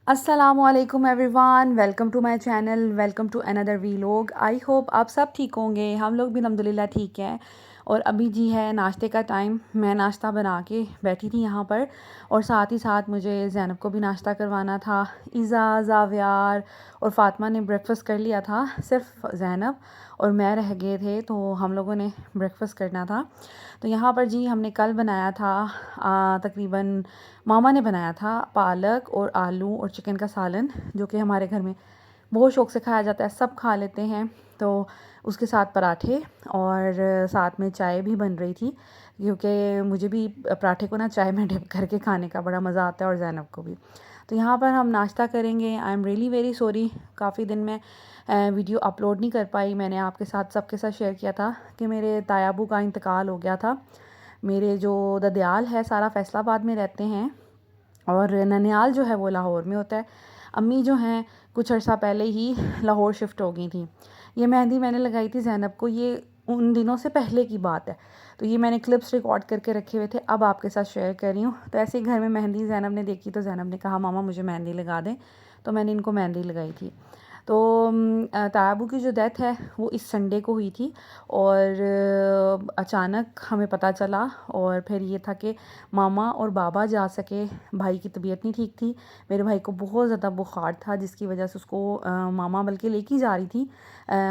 अस्सलामुअलैकुम everyone, welcome to my channel, welcome to another vlog. I hope आप सब ठीक होंगे। हम लोग भी अल्हम्दुलिल्लाह ठीक हैं। और अभी जी है नाश्ते का टाइम। मैं नाश्ता बना के बैठी थी यहाँ पर, और साथ ही साथ मुझे ज़ैनब को भी नाश्ता करवाना था। इज़ा, ज़ावियार और फ़ातिमा ने ब्रेकफ़ास्ट कर लिया था, सिर्फ ज़ैनब और मैं रह गए थे, तो हम लोगों ने ब्रेकफ़ास्ट करना था। तो यहाँ पर जी हमने कल बनाया था तकरीबन मामा ने बनाया था पालक और आलू और चिकन का सालन, जो कि हमारे घर में बहुत शौक़ से खाया जाता है, सब खा लेते हैं। तो उसके साथ पराठे और साथ में चाय भी बन रही थी, क्योंकि मुझे भी पराठे को ना चाय में डिप करके खाने का बड़ा मज़ा आता है, और ज़ैनब को भी। तो यहाँ पर हम नाश्ता करेंगे। I am really very sorry, काफ़ी दिन में वीडियो अपलोड नहीं कर पाई। मैंने आपके साथ सबके साथ शेयर किया था कि मेरे तायाबू का इंतकाल हो गया था। मेरे जो ददयाल है सारा फैसलाबाद में रहते हैं, और ननियाल जो है वो लाहौर में होता है। अम्मी जो हैं कुछ अर्सा पहले ही लाहौर शिफ्ट हो गई थी। ये मेहंदी मैंने लगाई थी ज़ैनब को, ये उन दिनों से पहले की बात है। तो ये मैंने क्लिप्स रिकॉर्ड करके रखे हुए थे, अब आपके साथ शेयर कर रही हूँ। तो ऐसे ही घर में मेहंदी ज़ैनब ने देखी, तो ज़ैनब ने कहा मामा मुझे मेहंदी लगा दें, तो मैंने इनको मेहंदी लगाई थी। तो तायाबू की जो डेथ है वो इस संडे को हुई थी, और अचानक हमें पता चला, और फिर ये था कि मामा और बाबा जा सके। भाई की तबीयत नहीं ठीक थी, मेरे भाई को बहुत ज़्यादा बुखार था, जिसकी वजह से उसको मामा बल्कि लेके जा रही थी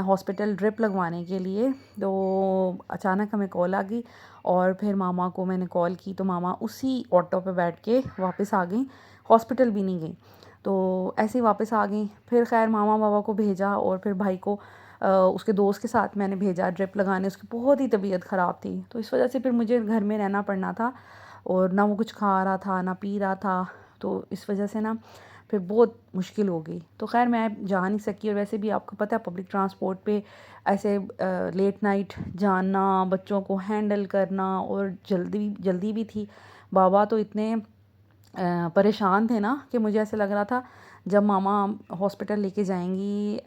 हॉस्पिटल ड्रिप लगवाने के लिए। तो अचानक हमें कॉल आ गई, और फिर मामा को मैंने कॉल की, तो मामा उसी ऑटो पे बैठ के वापस आ गई, हॉस्पिटल भी नहीं गई। तो ऐसे ही वापस आ गई। फिर खैर मामा बाबा को भेजा, और फिर भाई को उसके दोस्त के साथ मैंने भेजा ड्रिप लगाने। उसकी बहुत ही तबीयत ख़राब थी, तो इस वजह से फिर मुझे घर में रहना पड़ना था, और ना वो कुछ खा रहा था ना पी रहा था। तो इस वजह से ना फिर बहुत मुश्किल हो गई। तो खैर मैं जा नहीं सकी, और वैसे भी आपको पता है पब्लिक ट्रांसपोर्ट पे ऐसे लेट नाइट जाना, बच्चों को हैंडल करना, और जल्दी जल्दी भी थी। बाबा तो इतने परेशान थे ना कि मुझे ऐसे लग रहा था जब मामा हॉस्पिटल लेके जाएंगी,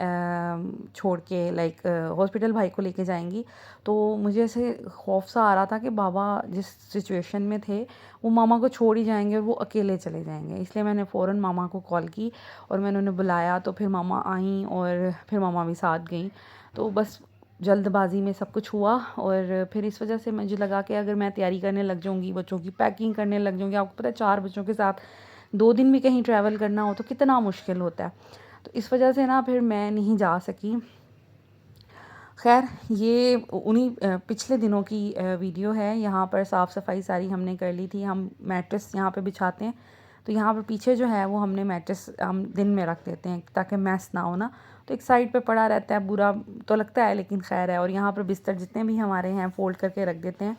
छोड़ के लाइक हॉस्पिटल भाई को लेके जाएंगी, तो मुझे ऐसे खौफ सा आ रहा था कि बाबा जिस सिचुएशन में थे वो मामा को छोड़ ही जाएंगे और वो अकेले चले जाएंगे। इसलिए मैंने फ़ौरन मामा को कॉल की, और मैंने उन्हें बुलाया, तो फिर मामा आईं, और फिर मामा भी साथ गई। तो बस जल्दबाजी में सब कुछ हुआ, और फिर इस वजह से मुझे लगा कि अगर मैं तैयारी करने लग जाऊंगी, बच्चों की पैकिंग करने लग जाऊंगी, आपको पता है 4 बच्चों के साथ 2 दिन भी कहीं ट्रैवल करना हो तो कितना मुश्किल होता है। तो इस वजह से ना फिर मैं नहीं जा सकी। खैर ये उन्हीं पिछले दिनों की वीडियो है। यहाँ पर साफ़ सफाई सारी हमने कर ली थी। हम मैट्रेस यहाँ पे बिछाते हैं, तो यहाँ पर पीछे जो है वो हमने मैट्रेस हम दिन में रख देते हैं ताकि मैस ना हो ना। तो एक साइड पे पड़ा रहता है, बुरा तो लगता है लेकिन खैर है। और यहाँ पर बिस्तर जितने भी हमारे हैं फ़ोल्ड करके रख देते हैं,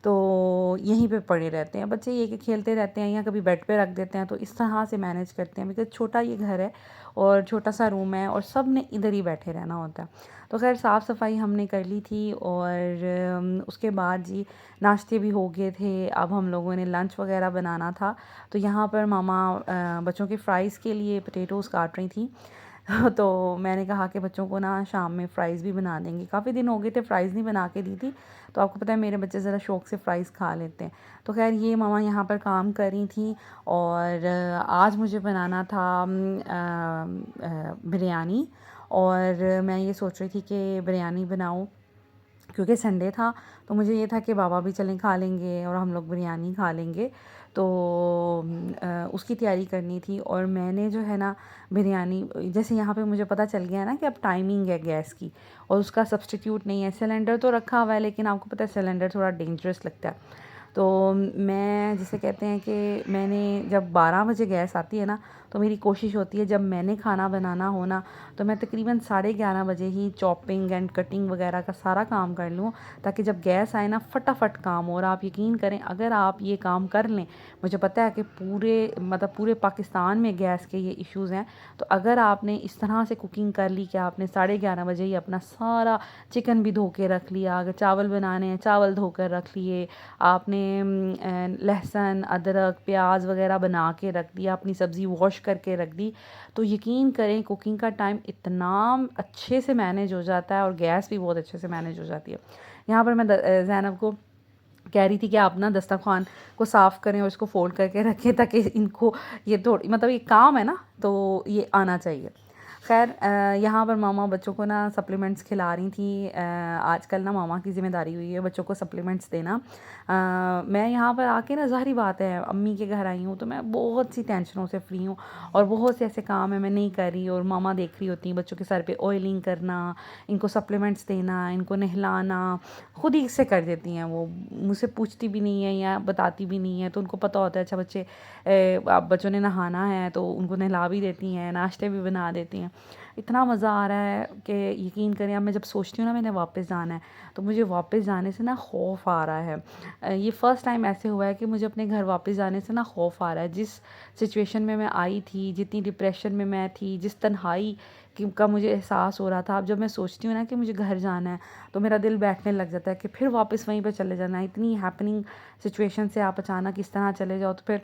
तो यहीं पे पड़े रहते हैं बच्चे, ये कि खेलते रहते हैं, या कभी बेड पे रख देते हैं। तो इस तरह से मैनेज करते हैं, बिकॉज़ छोटा ये घर है और छोटा सा रूम है, और सब ने इधर ही बैठे रहना होता है। तो खैर साफ़ सफाई हमने कर ली थी, और उसके बाद जी नाश्ते भी हो गए थे। अब हम लोगों ने लंच वगैरह बनाना था। तो यहाँ पर मामा बच्चों के फ़्राइज़ के लिए पोटैटोज़ काट रही थी। तो मैंने कहा कि बच्चों को ना शाम में फ़्राइज़ भी बना देंगे, काफ़ी दिन हो गए थे फ़्राइज़ नहीं बना के दी थी। तो आपको पता है मेरे बच्चे ज़रा शौक़ से फ़्राइज़ खा लेते हैं। तो खैर ये मामा यहाँ पर काम कर रही थी, और आज मुझे बनाना था बिरयानी, और मैं ये सोच रही थी कि बिरयानी बनाऊँ, क्योंकि संडे था। तो मुझे ये था कि बाबा भी चलें खा लेंगे, और हम लोग बिरयानी खा लेंगे। तो उसकी तैयारी करनी थी। और मैंने जो है ना बिरयानी, जैसे यहाँ पे मुझे पता चल गया ना कि अब टाइमिंग है गैस की, और उसका सब्स्टिट्यूट नहीं है। सिलेंडर तो रखा हुआ है, लेकिन आपको पता है सिलेंडर थोड़ा डेंजरस लगता है। तो मैं जिसे कहते हैं कि मैंने जब 12 बजे गैस आती है ना, तो मेरी कोशिश होती है जब मैंने खाना बनाना हो ना, तो मैं तकरीबन 11:30 बजे ही चॉपिंग एंड कटिंग वगैरह का सारा काम कर लूँ, ताकि जब गैस आए ना फटाफट काम हो। और आप यकीन करें, अगर आप ये काम कर लें, मुझे पता है कि पूरे पाकिस्तान में गैस के ये इश्यूज़ हैं। तो अगर आपने इस तरह से कुकिंग कर ली कि आपने 11:30 बजे ही अपना सारा चिकन भी धो के रख लिया, अगर चावल बनाने हैं चावल धो कर रख लिए, आपने लहसुन अदरक प्याज वगैरह बना के रख दिया, अपनी सब्ज़ी वॉश करके रख दी, तो यकीन करें कुकिंग का टाइम इतना अच्छे से मैनेज हो जाता है, और गैस भी बहुत अच्छे से मैनेज हो जाती है। यहाँ पर मैं ज़ैनब को कह रही थी कि आप ना दस्तरखान को साफ़ करें और इसको फ़ोल्ड करके रखें ताकि इनको ये थोड़ी मतलब ये काम है ना, तो ये आना चाहिए। ख़ैर यहाँ पर मामा बच्चों को ना सप्लीमेंट्स खिला रही थी। आजकल ना मामा की ज़िम्मेदारी हुई है बच्चों को सप्लीमेंट्स देना। मैं यहाँ पर आके ना ज़ाहिर बात है अम्मी के घर आई हूँ तो मैं बहुत सी टेंशनों से फ्री हूँ और बहुत से ऐसे काम है मैं नहीं कर रही और मामा देख रही होती हैं। बच्चों के सर पे ऑयलिंग करना, इनको सप्लीमेंट्स देना, इनको नहलाना खुद ही से कर देती हैं। वो मुझसे पूछती भी नहीं है या बताती भी नहीं है, तो उनको पता होता है अच्छा बच्चे अब बच्चों ने नहाना है तो उनको नहला भी देती हैं, नाश्ते भी बना देती हैं। इतना मज़ा आ रहा है कि यकीन करें, अब मैं जब सोचती हूँ ना मैंने वापस जाना है तो मुझे वापस जाने से ना खौफ आ रहा है। ये फ़र्स्ट टाइम ऐसे हुआ है कि मुझे अपने घर वापस जाने से ना खौफ आ रहा है। जिस सिचुएशन में मैं आई थी, जितनी डिप्रेशन में मैं थी, जिस तन्हाई का मुझे एहसास हो रहा था, अब जब मैं सोचती हूँ ना कि मुझे घर जाना है तो मेरा दिल बैठने लग जाता है कि फिर वापस वहीं पे चले जाना है। इतनी हैपनिंग सिचुएशन से आप अचानक इस तरह चले जाओ तो फिर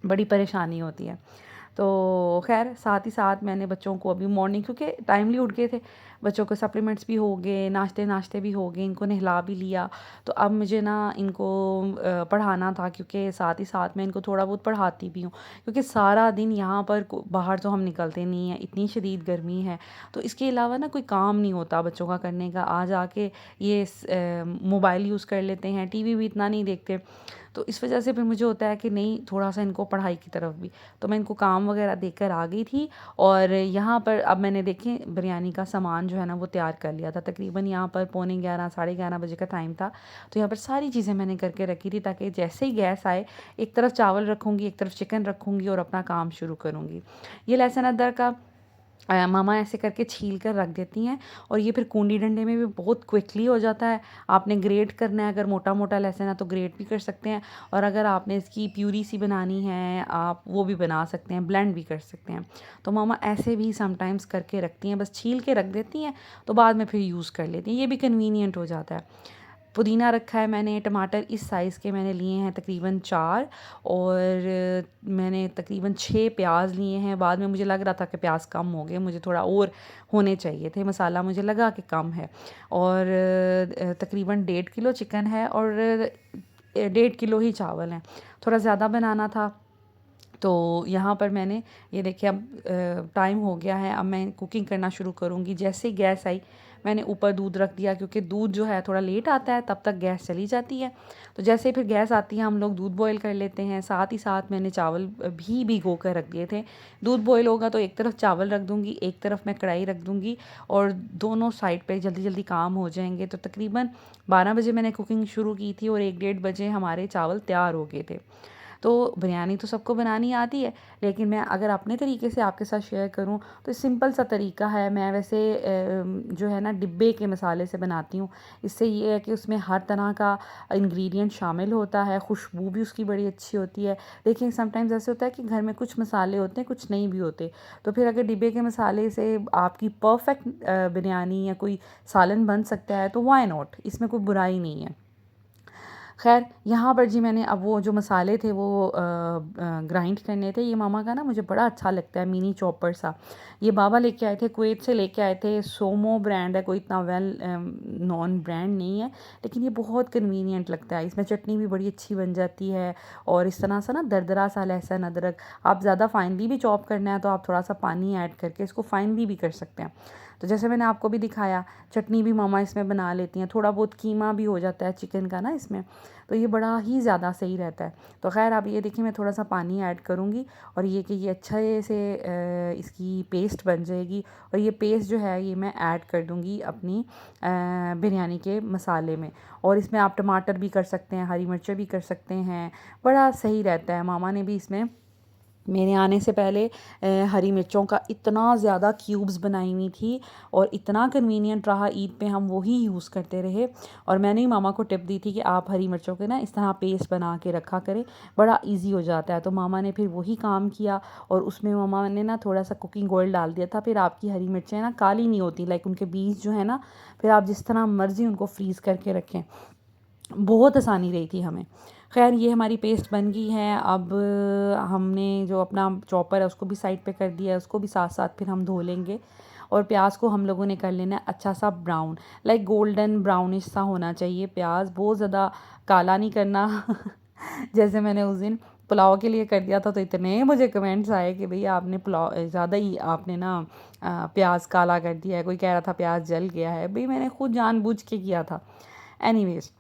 बड़ी परेशानी होती है। तो ख़ैर साथ ही साथ मैंने बच्चों को अभी मॉर्निंग, क्योंकि टाइमली उठ गए थे, बच्चों को सप्लीमेंट्स भी हो गए, नाश्ते भी हो गए, इनको नहला भी लिया। तो अब मुझे ना इनको पढ़ाना था, क्योंकि साथ ही साथ मैं इनको थोड़ा बहुत पढ़ाती भी हूँ, क्योंकि सारा दिन यहाँ पर बाहर तो हम निकलते नहीं हैं, इतनी शदीद गर्मी है। तो इसके अलावा ना कोई काम नहीं होता बच्चों का करने का। आ जाके ये मोबाइल यूज़ कर लेते हैं, टीवी भी इतना नहीं देखते। तो इस वजह से फिर मुझे होता है कि नहीं, थोड़ा सा इनको पढ़ाई की तरफ भी। तो मैं इनको काम वगैरह देकर आ गई थी और यहाँ पर अब मैंने देखें बिरयानी का सामान जो है ना वो तैयार कर लिया था। तकरीबन यहाँ पर पौने 11 साढ़े 11 बजे का टाइम था। तो यहाँ पर सारी चीज़ें मैंने करके रखी थी ताकि जैसे ही गैस आए एक तरफ चावल रखूँगी, एक तरफ चिकन रखूँगी और अपना काम शुरू करूँगी। ये लहसुन अदरक का मामा ऐसे करके छील कर रख देती हैं और ये फिर कूंडी डंडे में भी बहुत क्विकली हो जाता है। आपने ग्रेट करना है, अगर मोटा मोटा लहसुन है तो ग्रेट भी कर सकते हैं, और अगर आपने इसकी प्यूरी सी बनानी है आप वो भी बना सकते हैं, ब्लेंड भी कर सकते हैं। तो मामा ऐसे भी समटाइम्स करके रखती हैं, बस छील के रख देती हैं तो बाद में फिर यूज़ कर लेती हैं। ये भी कन्वीनियंट हो जाता है। पुदीना रखा है मैंने, टमाटर इस साइज़ के मैंने लिए हैं तकरीबन 4, और मैंने तकरीबन 6 प्याज लिए हैं। बाद में मुझे लग रहा था कि प्याज कम हो गए, मुझे थोड़ा और होने चाहिए थे, मसाला मुझे लगा कि कम है। और तकरीबन 1.5 किलो चिकन है और 1.5 किलो ही चावल हैं, थोड़ा ज़्यादा बनाना था। तो यहाँ पर मैंने ये देखिए अब टाइम हो गया है, अब मैं कुकिंग करना शुरू करूँगी। जैसे ही गैस आई मैंने ऊपर दूध रख दिया, क्योंकि दूध जो है थोड़ा लेट आता है, तब तक गैस चली जाती है। तो जैसे ही फिर गैस आती है हम लोग दूध बॉईल कर लेते हैं। साथ ही साथ मैंने चावल भी भिगो कर रख दिए थे। दूध बॉईल होगा तो एक तरफ चावल रख दूँगी, एक तरफ मैं कढ़ाई रख दूँगी और दोनों साइड पे जल्दी जल्दी काम हो जाएंगे। तो तकरीबन 12 बजे मैंने कुकिंग शुरू की थी और 1 डेढ़ बजे हमारे चावल तैयार हो गए थे। तो बिरयानी तो सबको बनानी आती है, लेकिन मैं अगर अपने तरीके से आपके साथ शेयर करूं तो सिंपल सा तरीका है। मैं वैसे जो है ना डिब्बे के मसाले से बनाती हूँ। इससे ये है कि उसमें हर तरह का इंग्रेडिएंट शामिल होता है, खुशबू भी उसकी बड़ी अच्छी होती है। देखिए समटाइम्स ऐसे होता है कि घर में कुछ मसाले होते हैं, कुछ नहीं भी होते। तो फिर अगर डिब्बे के मसाले से आपकी परफेक्ट बिरयानी या कोई सालन बन सकता है तो व्हाई नॉट, इसमें कोई बुराई नहीं है। ख़ैर यहाँ पर जी मैंने अब वो जो मसाले थे वो ग्राइंड करने थे। ये मामा का ना मुझे बड़ा अच्छा लगता है मिनी चॉपर सा। ये बाबा लेके आए थे, कुवैत से लेके आए थे। सोमो ब्रांड है, कोई इतना वेल नॉन ब्रांड नहीं है, लेकिन ये बहुत कन्वीनियंट लगता है। इसमें चटनी भी बड़ी अच्छी बन जाती है और इस तरह सा ना दरदरा सा लहसुन अदरक, आप ज़्यादा फाइनली भी चॉप करना है तो आप थोड़ा सा पानी ऐड करके इसको फाइनली भी कर सकते हैं। तो जैसे मैंने आपको भी दिखाया, चटनी भी मामा इसमें बना लेती हैं। थोड़ा बहुत कीमा भी हो जाता है चिकन का ना इसमें, तो ये बड़ा ही ज़्यादा सही रहता है। तो ख़ैर अब ये देखिए मैं थोड़ा सा पानी ऐड करूँगी और ये कि ये अच्छे से इसकी पेस्ट बन जाएगी। और ये पेस्ट जो है ये मैं ऐड कर दूँगी अपनी बिरयानी के मसाले में। और इसमें आप टमाटर भी कर सकते हैं, हरी मिर्चें भी कर सकते हैं, बड़ा सही रहता है। मामा ने भी इसमें मेरे आने से पहले हरी मिर्चों का इतना ज़्यादा क्यूब्स बनाई हुई थी और इतना कन्वीनियंट रहा, ईद पे हम वही यूज़ करते रहे। और मैंने ही मामा को टिप दी थी कि आप हरी मिर्चों के ना इस तरह पेस्ट बना के रखा करें, बड़ा इजी हो जाता है। तो मामा ने फिर वही काम किया और उसमें मामा ने ना थोड़ा सा कुकिंग ऑयल डाल दिया था। फिर आपकी हरी मिर्चें ना काली नहीं होती, लाइक उनके बीज जो है ना, फिर आप जिस तरह मर्ज़ी उनको फ्रीज़ करके रखें, बहुत आसानी रही थी हमें। ख़ैर ये हमारी पेस्ट बन गई है। अब हमने जो अपना चॉपर है उसको भी साइड पे कर दिया है, उसको भी साथ साथ फिर हम धो लेंगे। और प्याज को हम लोगों ने कर लेना है अच्छा सा ब्राउन, लाइक गोल्डन ब्राउनिश सा होना चाहिए प्याज, बहुत ज़्यादा काला नहीं करना। जैसे मैंने उस दिन पुलाव के लिए कर दिया था तो इतने मुझे कमेंट्स आए कि भैया आपने पुलाव ज़्यादा ही आपने ना प्याज काला कर दिया है, कोई कह रहा था प्याज जल गया है, भाई मैंने खुद जानबूझ के किया था। एनीवेज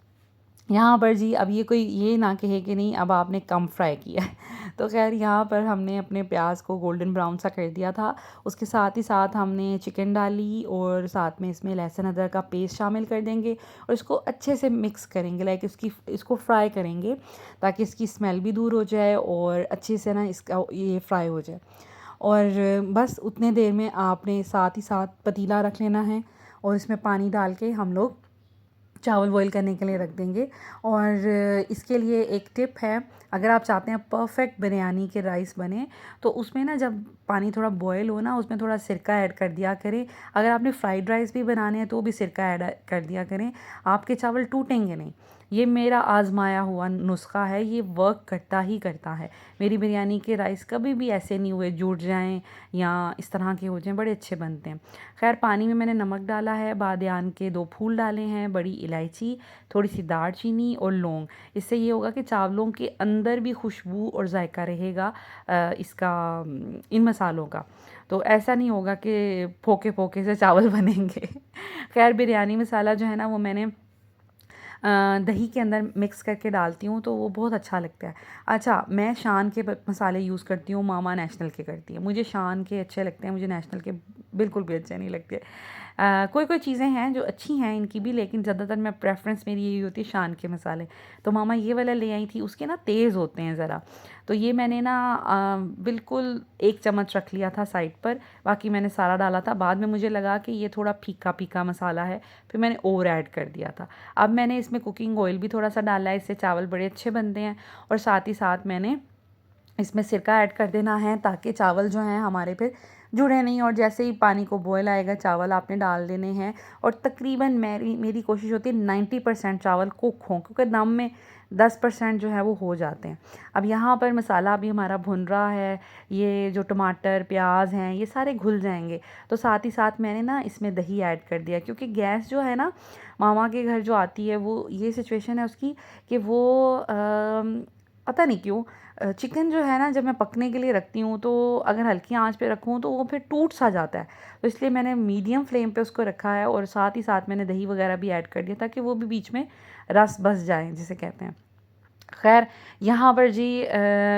यहाँ पर जी अब ये कोई ये ना कहे कि नहीं अब आपने कम फ्राई किया है। तो खैर यहाँ पर हमने अपने प्याज को गोल्डन ब्राउन सा कर दिया था। उसके साथ ही साथ हमने चिकन डाली और साथ में इसमें लहसुन अदरक का पेस्ट शामिल कर देंगे और इसको अच्छे से मिक्स करेंगे, लाइक इसको फ्राई करेंगे ताकि इसकी स्मेल भी दूर हो जाए और अच्छे से ना इसका ये फ्राई हो जाए। और बस उतने देर में आपने साथ ही साथ पतीला रख लेना है और इसमें पानी डाल के हम लोग चावल बॉईल करने के लिए रख देंगे। और इसके लिए एक टिप है, अगर आप चाहते हैं परफेक्ट बिरयानी के राइस बने तो उसमें ना जब पानी थोड़ा बॉयल हो ना उसमें थोड़ा सिरका ऐड कर दिया करें। अगर आपने फ्राइड राइस भी बनाने हैं तो भी सिरका ऐड कर दिया करें, आपके चावल टूटेंगे नहीं। ये मेरा आजमाया हुआ नुस्खा है, ये वर्क करता ही करता है। मेरी बिरयानी के राइस कभी भी ऐसे नहीं हुए जुड़ जाएं या इस तरह के हो जाएं, बड़े अच्छे बनते हैं। खैर पानी में मैंने नमक डाला है, बादियान के 2 फूल डाले हैं, बड़ी इलायची, थोड़ी सी दालचीनी और लौंग। इससे ये होगा कि चावलों के अंदर भी खुशबू और जायका रहेगा इसका इन मसालों का। तो ऐसा नहीं होगा कि फोके फोके से चावल बनेंगे। खैर बिरयानी मसाला जो है ना वो मैंने दही के अंदर मिक्स करके डालती हूँ तो वो बहुत अच्छा लगता है। अच्छा मैं शान के मसाले यूज़ करती हूँ, मामा नेशनल के करती है। मुझे शान के अच्छे लगते हैं, मुझे नेशनल के बिल्कुल भी अच्छे नहीं लगते। कोई कोई चीज़ें हैं जो अच्छी हैं इनकी भी, लेकिन ज़्यादातर मैं प्रेफरेंस मेरी यही होती है शान के मसाले। तो मामा ये वाला ले आई थी, उसके ना तेज़ होते हैं ज़रा, तो ये मैंने ना बिल्कुल 1 चम्मच रख लिया था साइड पर, बाकी मैंने सारा डाला था। बाद में मुझे लगा कि ये थोड़ा फीका फीका मसाला है, फिर मैंने और ऐड कर दिया था। अब मैंने इसमें कुकिंग ऑयल भी थोड़ा सा डाला है, इससे चावल बड़े अच्छे बनते हैं। और साथ ही साथ मैंने इसमें सिरका ऐड कर देना है ताकि चावल जो हैं हमारे फिर जुड़े नहीं। और जैसे ही पानी को बॉयल आएगा चावल आपने डाल देने हैं और तकरीबन मेरी कोशिश होती है 90% चावल कुक हों, क्योंकि दम में 10% जो है वो हो जाते हैं। अब यहाँ पर मसाला अभी हमारा भुन रहा है, ये जो टमाटर प्याज हैं ये सारे घुल जाएंगे। तो साथ ही साथ मैंने ना इसमें दही ऐड कर दिया, क्योंकि गैस जो है ना मामा के घर जो आती है वो ये सिचुएशन है उसकी कि वो पता नहीं क्यों चिकन जो है ना जब मैं पकने के लिए रखती हूँ तो अगर हल्की आंच पे रखूँ तो वो फिर टूट सा जाता है। तो इसलिए मैंने मीडियम फ्लेम पे उसको रखा है और साथ ही साथ मैंने दही वगैरह भी ऐड कर दिया ताकि वो भी बीच में रस बस जाए जिसे कहते हैं। खैर यहाँ पर जी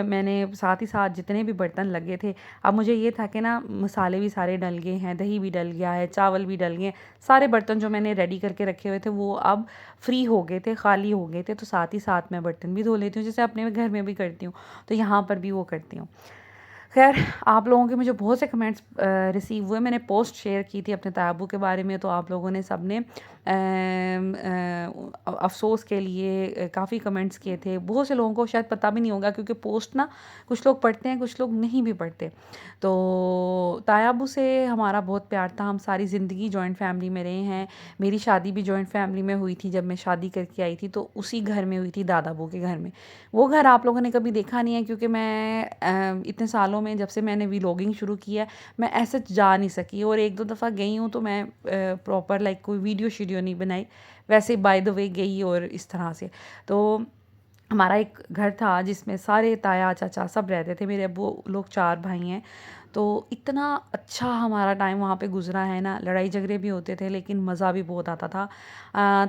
मैंने साथ ही साथ जितने भी बर्तन लगे थे, अब मुझे ये था कि ना मसाले भी सारे डल गए हैं, दही भी डल गया है, चावल भी डल गए हैं, सारे बर्तन जो मैंने रेडी करके रखे हुए थे वो अब फ्री हो गए थे, खाली हो गए थे। तो साथ ही साथ मैं बर्तन भी धो लेती हूँ, जैसे अपने घर में भी करती हूँ, तो यहाँ पर भी वो करती हूँ। खैर आप लोगों के मुझे बहुत से कमेंट्स रिसीव हुए, मैंने पोस्ट शेयर की थी अपने तायाबू के बारे में, तो आप लोगों ने सब ने अफ़सोस के लिए काफ़ी कमेंट्स किए थे। बहुत से लोगों को शायद पता भी नहीं होगा क्योंकि पोस्ट ना कुछ लोग पढ़ते हैं कुछ लोग नहीं भी पढ़ते। तो तायाबू से हमारा बहुत प्यार था, हम सारी ज़िंदगी जॉइंट फैमिली में रहे हैं। मेरी शादी भी जॉइंट फैमिली में हुई थी, जब मैं शादी करके आई थी तो उसी घर में हुई थी, दादाबू के घर में। वो घर आप लोगों ने कभी देखा नहीं है क्योंकि मैं इतने सालों में जब से मैंने व्लॉगिंग शुरू किया है मैं ऐसे जा नहीं सकी, और 1-2 दफ़ा गई हूँ तो मैं प्रॉपर लाइक कोई वीडियो शीडियो नहीं बनाई, वैसे बाय द वे गई और इस तरह से। तो हमारा एक घर था जिसमें सारे ताया चाचा सब रहते थे, मेरे अब्बू लोग 4 भाई हैं। तो इतना अच्छा हमारा टाइम वहाँ पे गुज़रा है ना, लड़ाई झगड़े भी होते थे लेकिन मज़ा भी बहुत आता था।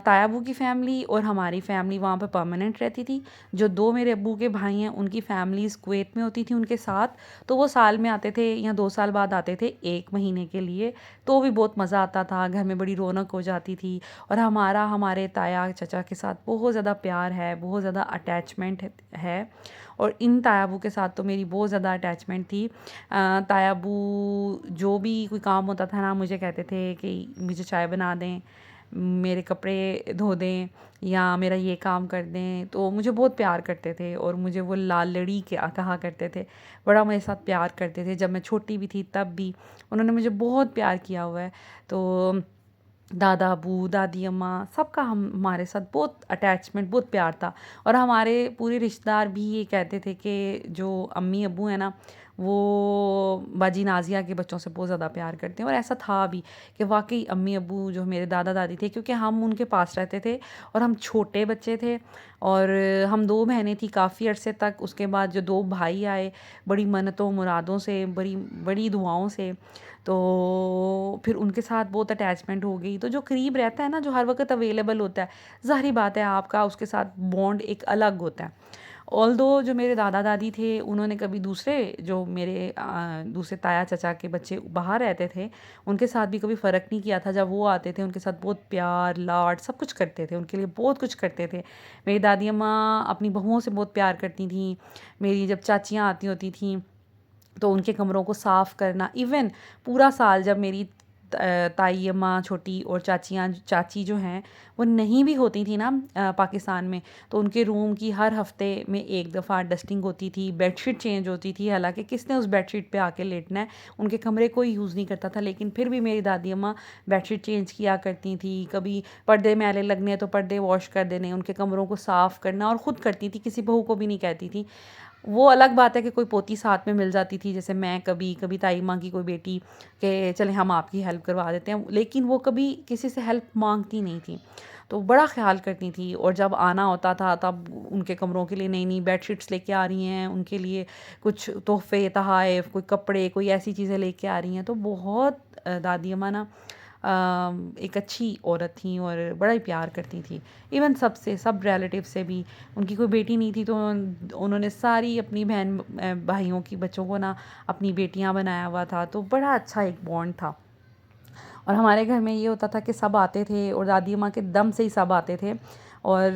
तायाबू की फ़ैमिली और हमारी फ़ैमिली वहाँ पे परमानेंट रहती थी। जो 2 मेरे अब्बू के भाई हैं उनकी फ़ैमिलीज़ कुवैत में होती थी उनके साथ, तो वो साल में आते थे या 2 साल बाद आते थे 1 महीने के लिए, तो भी बहुत मज़ा आता था, घर में बड़ी रौनक हो जाती थी। और हमारा हमारे ताया चाचा के साथ बहुत ज़्यादा प्यार है, बहुत ज़्यादा अटैचमेंट है। और इन तायाबू के साथ तो मेरी बहुत ज़्यादा अटैचमेंट थी। तायाबू जो भी कोई काम होता था ना मुझे कहते थे कि मुझे चाय बना दें, मेरे कपड़े धो दें या मेरा ये काम कर दें, तो मुझे बहुत प्यार करते थे और मुझे वो लाल लड़ी के कहा करते थे, बड़ा मेरे साथ प्यार करते थे। जब मैं छोटी भी थी तब भी उन्होंने मुझे बहुत प्यार किया हुआ है। तो दादा अबू दादी अम्मा सबका हमारे साथ बहुत अटैचमेंट बहुत प्यार था। और हमारे पूरे रिश्तेदार भी ये कहते थे कि जो अम्मी अब्बू हैं ना वो बाजी नाज़िया के बच्चों से बहुत ज़्यादा प्यार करते हैं। और ऐसा था भी कि वाक़ई अम्मी-अब्बू जो मेरे दादा-दादी थे, क्योंकि हम उनके पास रहते थे और हम छोटे बच्चे थे और हम 2 बहनें थी काफ़ी अरसे तक। उसके बाद जो 2 भाई आए, बड़ी मन्नतों मुरादों से, बड़ी बड़ी दुआओं से, तो फिर उनके साथ बहुत अटैचमेंट हो गई। तो जो करीब रहता है ना, जो हर वक़्त अवेलेबल होता है, ज़ाहिर बात है आपका उसके साथ बॉन्ड एक अलग होता है। ऑल्दो जो मेरे दादा-दादी थे, उन्होंने कभी दूसरे जो मेरे दूसरे ताया चाचा के बच्चे बाहर रहते थे, उनके साथ भी कभी फ़र्क नहीं किया था। जब वो आते थे, उनके साथ बहुत प्यार, लाड सब कुछ करते थे, उनके लिए बहुत कुछ करते थे। मेरी दादी अम्मा अपनी बहुओं से बहुत प्यार करती थीं। मेरी जब चाचियाँ आती होती थीं, तो उनके कमरों को साफ़ करना, इवन पूरा साल जब मेरी ताई अम्मा छोटी और चाची जो हैं वो नहीं भी होती थी ना पाकिस्तान में, तो उनके रूम की हर हफ्ते में एक दफ़ा डस्टिंग होती थी, बेडशीट चेंज होती थी। हालांकि किसने उस बेडशीट पे आके लेटना है, उनके कमरे कोई यूज़ नहीं करता था, लेकिन फिर भी मेरी दादी अम्मा बेडशीट चेंज किया करती थी। कभी पर्दे मैले लगने हैं तो पर्दे वॉश कर देने, उनके कमरों को साफ़ करना, और ख़ुद करती थी, किसी बहू को भी नहीं कहती थी। वो अलग बात है कि कोई पोती साथ में मिल जाती थी, जैसे मैं कभी ताई माँ की कोई बेटी, कि चलें हम आपकी हेल्प करवा देते हैं, लेकिन वो कभी किसी से हेल्प मांगती नहीं थी। तो बड़ा ख्याल करती थी। और जब आना होता था तब उनके कमरों के लिए नई नई बेडशीट्स लेके आ रही हैं, उनके लिए कुछ तोहफे तोहफ़े, कोई कपड़े, कोई ऐसी चीज़ें लेके आ रही हैं। तो बहुत दादी अम्मा ना एक अच्छी औरत थी और बड़ा ही प्यार करती थी, इवन सबसे, सब रिलेटिव से भी। उनकी कोई बेटी नहीं थी, तो उन्होंने सारी अपनी बहन भाइयों की बच्चों को ना अपनी बेटियां बनाया हुआ था। तो बड़ा अच्छा एक बॉन्ड था। और हमारे घर में ये होता था कि सब आते थे और दादी अम्मा के दम से ही सब आते थे, और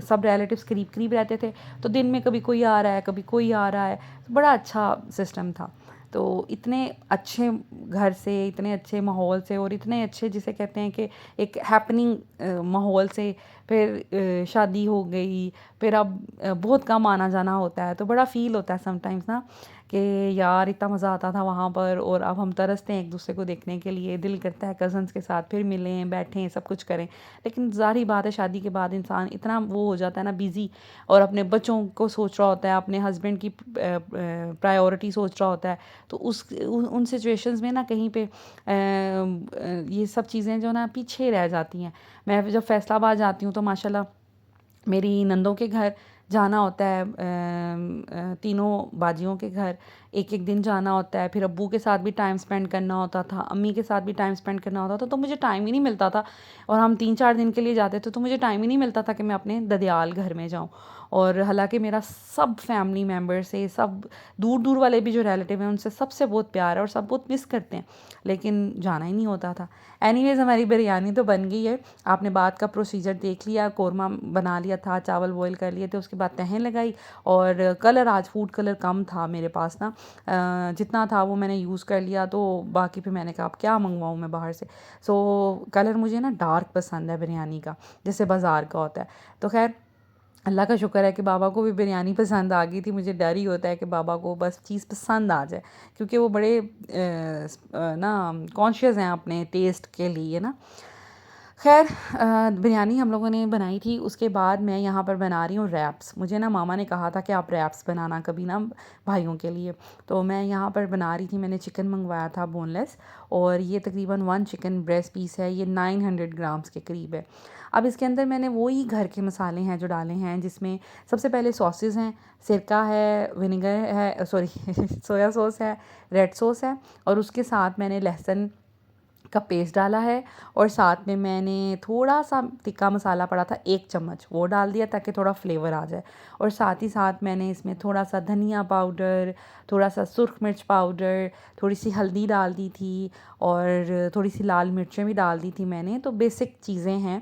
सब रिलेटिव्स करीब करीब रहते थे। तो दिन में कभी कोई आ रहा है, कभी कोई आ रहा है, तो बड़ा अच्छा सिस्टम था। तो इतने अच्छे घर से, इतने अच्छे माहौल से, और इतने अच्छे जिसे कहते हैं कि एक हैपनिंग माहौल से फिर शादी हो गई। फिर अब बहुत कम आना जाना होता है, तो बड़ा फ़ील होता है समटाइम्स ना कि यार इतना मज़ा आता था वहाँ पर, और अब हम तरसते हैं एक दूसरे को देखने के लिए। दिल करता है कज़न्स के साथ फिर मिलें, बैठें, सब कुछ करें। लेकिन ज़ाहिर बात है शादी के बाद इंसान इतना वो हो जाता है ना बिज़ी, और अपने बच्चों को सोच रहा होता है, अपने हस्बैंड की प्रायोरिटी सोच रहा होता है। तो उन सिचुएशंस में ना कहीं पे ये सब चीज़ें जो ना पीछे रह जाती हैं। मैं जब फैसलाबाद जाती हूँ तो माशाल्लाह मेरी नंदों के घर जाना होता है, तीनों बाजियों के घर एक एक दिन जाना होता है। फिर अब्बू के साथ भी टाइम स्पेंड करना होता था, अम्मी के साथ भी टाइम स्पेंड करना होता था। तो मुझे टाइम ही नहीं मिलता था, और हम 3-4 दिन के लिए जाते थे, तो मुझे टाइम ही नहीं मिलता था कि मैं अपने ददियाल घर में जाऊँ। और हालांकि मेरा सब फैमिली मेम्बर से, सब दूर दूर वाले भी जो रिलेटिव हैं, उनसे सबसे बहुत प्यार है और सब बहुत मिस करते हैं, लेकिन जाना ही नहीं होता था। एनीवेज हमारी बिरयानी तो बन गई है। आपने बात का प्रोसीजर देख लिया, कौरमा बना लिया था, चावल बॉईल कर लिए थे, उसके बाद तहन लगाई। और कलर, आज फूड कलर कम था मेरे पास ना, जितना था वो मैंने यूज़ कर लिया। तो बाकी फिर मैंने कहा अब क्या मंगवाऊँ मैं बाहर से। सो कलर मुझे ना डार्क पसंद है बिरयानी का, जैसे बाज़ार का होता है। तो खैर अल्लाह का शुक्र है कि बाबा को भी बिरयानी पसंद आ गई थी। मुझे डर ही होता है कि बाबा को बस चीज़ पसंद आ जाए, क्योंकि वो बड़े ना कॉन्शियस हैं अपने टेस्ट के लिए ना। खैर बिरयानी हम लोगों ने बनाई थी। उसके बाद मैं यहाँ पर बना रही हूँ रैप्स। मुझे ना मामा ने कहा था कि आप रैप्स बनाना कभी ना भाइयों के लिए, तो मैं यहाँ पर बना रही थी। मैंने चिकन मंगवाया था बोनलेस, और ये तकरीबन 1 चिकन ब्रेस्ट पीस है, ये 900 ग्राम्स के करीब है। अब इसके अंदर मैंने वही घर के मसाले हैं जो डाले हैं, जिसमें सबसे पहले सॉसेस हैं, सिरका है, विनेगर है, सॉरी सोया सॉस है, रेड सॉस है, और उसके साथ मैंने लहसुन का पेस्ट डाला है। और साथ में मैंने थोड़ा सा तिक्का मसाला पड़ा था 1 चम्मच, वो डाल दिया ताकि थोड़ा फ्लेवर आ जाए। और साथ ही साथ मैंने इसमें थोड़ा सा धनिया पाउडर, थोड़ा सा सुर्ख मिर्च पाउडर, थोड़ी सी हल्दी डाल दी थी, और थोड़ी सी लाल मिर्चें भी डाल दी थी मैंने। तो बेसिक चीज़ें हैं।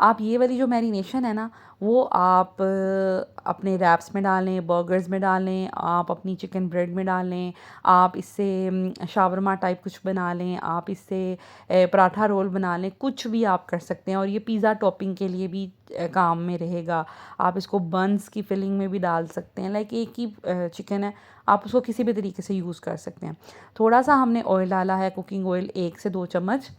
आप ये वाली जो मैरिनेशन है ना, वो आप अपने रैप्स में डालें, बर्गर्स में डालें, आप अपनी चिकन ब्रेड में डालें, आप इससे शावरमा टाइप कुछ बना लें, आप इससे पराठा रोल बना लें, कुछ भी आप कर सकते हैं। और ये पिज़्ज़ा टॉपिंग के लिए भी काम में रहेगा। आप इसको बन्स की फिलिंग में भी डाल सकते हैं। लाइक एक ही चिकन है, आप उसको किसी भी तरीके से यूज़ कर सकते हैं। थोड़ा सा हमने ऑयल डाला है, कुकिंग ऑयल 1 से 2 चम्मच,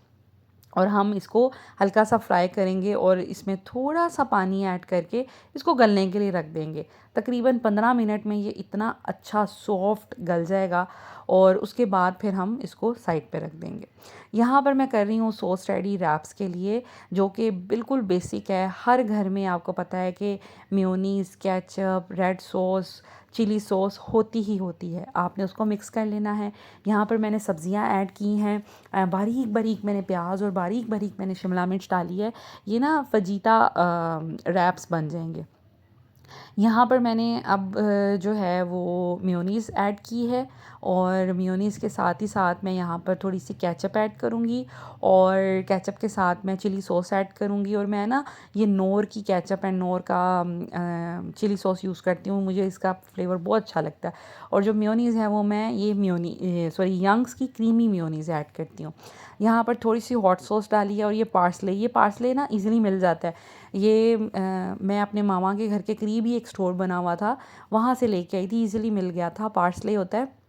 और हम इसको हल्का सा फ्राई करेंगे और इसमें थोड़ा सा पानी ऐड करके इसको गलने के लिए रख देंगे। तकरीबन 15 मिनट में ये इतना अच्छा सॉफ्ट गल जाएगा और उसके बाद फिर हम इसको साइड पे रख देंगे। यहाँ पर मैं कर रही हूँ सॉस रेडी रैप्स के लिए, जो कि बिल्कुल बेसिक है। हर घर में आपको पता है कि mayonnaise, ketchup, red sauce, chilli sauce होती ही होती है। आपने उसको मिक्स कर लेना है। यहाँ पर मैंने सब्जियाँ ऐड की हैं। बारीक बारीक मैंने प्याज और बारीक बारीक मैंने शिमला मिर्च डाली है। ये ना फजीता रैप्स बन जाएंगे। यहाँ पर मैंने अब जो है वो मेयोनीज़ ऐड की है और मेयोनीज़ के साथ ही साथ मैं यहाँ पर थोड़ी सी केचप ऐड करूँगी और केचप के साथ मैं चिली सॉस ऐड करूँगी। और मैं ना ये नोर की केचप एंड नोर का चिली सॉस यूज़ करती हूँ, मुझे इसका फ्लेवर बहुत अच्छा लगता है। और जो मेयोनीज़ है वो मैं ये यंग्स की क्रीमी मेयोनीज़ ऐड करती हूँ। यहाँ पर थोड़ी सी हॉट सॉस डाली है और ये पार्सले ना इजीली मिल जाता है। ये मैं अपने मामा के घर के करीब ही एक स्टोर बना हुआ था, वहाँ से लेके आई थी, इजीली मिल गया था। पार्सले होता है,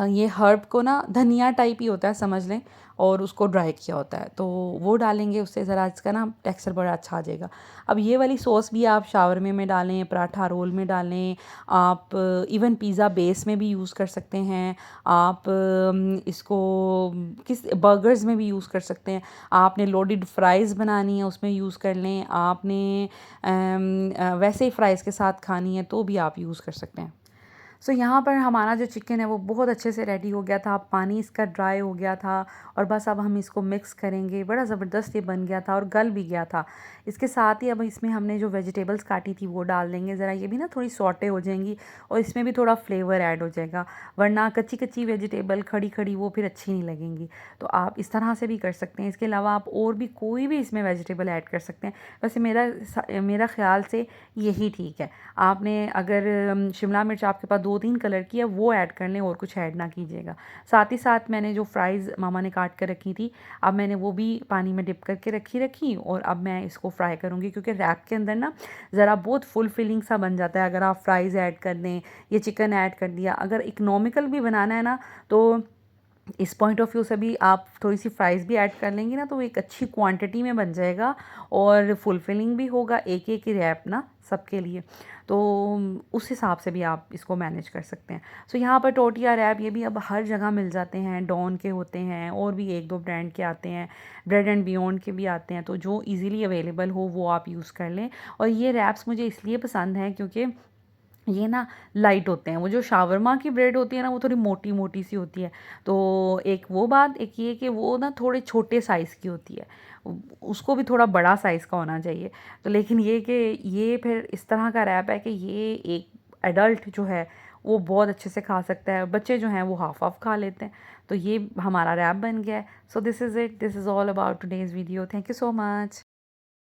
ये हर्ब को ना धनिया टाइप ही होता है समझ लें, और उसको ड्राई किया होता है, तो वो डालेंगे, उससे ज़रा इसका ना टेक्सचर बड़ा अच्छा आ जाएगा। अब ये वाली सॉस भी आप शावरमे में डालें, पराठा रोल में डालें, आप इवन पिज़्ज़ा बेस में भी यूज़ कर सकते हैं। आप इसको किस बर्गर्स में भी यूज़ कर सकते हैं। आपने लोडेड फ्राइज़ बनानी है उसमें यूज़ कर लें। आपने वैसे ही फ्राइज़ के साथ खानी है तो भी आप यूज़ कर सकते हैं। सो यहाँ पर हमारा जो चिकन है वो बहुत अच्छे से रेडी हो गया था, पानी इसका ड्राई हो गया था और बस अब हम इसको मिक्स करेंगे। बड़ा ज़बरदस्त ये बन गया था और गल भी गया था। इसके साथ ही अब इसमें हमने जो वेजिटेबल्स काटी थी वो डाल देंगे, ज़रा ये भी ना थोड़ी सॉटे हो जाएंगी और इसमें भी थोड़ा फ्लेवर ऐड हो जाएगा, वरना कच्ची कच्ची वेजिटेबल खड़ी खड़ी वो फिर अच्छी नहीं लगेंगी। तो आप इस तरह से भी कर सकते हैं। इसके अलावा आप और भी कोई भी इसमें वेजिटेबल ऐड कर सकते हैं। वैसे मेरा ख़्याल से यही ठीक है। आपने अगर शिमला मिर्च आपके पास 2-3 कलर की है वो ऐड कर लें और कुछ ऐड ना कीजिएगा। साथ ही साथ मैंने जो फ्राइज़ मामा ने काट कर रखी थी, अब मैंने वो भी पानी में डिप करके रखी और अब मैं इसको फ्राई करूँगी, क्योंकि रैप के अंदर ना ज़रा बहुत फुल फिलिंग सा बन जाता है अगर आप फ्राइज़ ऐड कर दें, ये चिकन ऐड कर दिया। अगर इकोनॉमिकल भी बनाना है ना, तो इस पॉइंट ऑफ व्यू से भी आप थोड़ी सी फ्राइज़ भी ऐड कर लेंगी ना, तो एक अच्छी क्वांटिटी में बन जाएगा और फुलफिलिंग भी होगा, एक एक ही रैप ना सबके लिए। तो उस हिसाब से भी आप इसको मैनेज कर सकते हैं। सो यहाँ पर टोटिया रैप ये भी अब हर जगह मिल जाते हैं, डॉन के होते हैं और भी 1-2 ब्रांड के आते हैं, ब्रेड एंड बियॉन्ड के भी आते हैं, तो जो ईज़िली अवेलेबल हो वो आप यूज़ कर लें। और ये रैप्स मुझे इसलिए पसंद हैं क्योंकि ये ना लाइट होते हैं। वो जो शावरमा की ब्रेड होती है ना, वो थोड़ी मोटी मोटी सी होती है। तो एक वो बात, एक ये कि वो ना थोड़े छोटे साइज़ की होती है, उसको भी थोड़ा बड़ा साइज़ का होना चाहिए। तो लेकिन ये कि ये फिर इस तरह का रैप है कि ये एक एडल्ट जो है वो बहुत अच्छे से खा सकता है, बच्चे जो हैं वो हाफ हाफ खा लेते हैं। तो ये हमारा रैप बन गया है। So this is it, this is all about today's video. Thank you so much.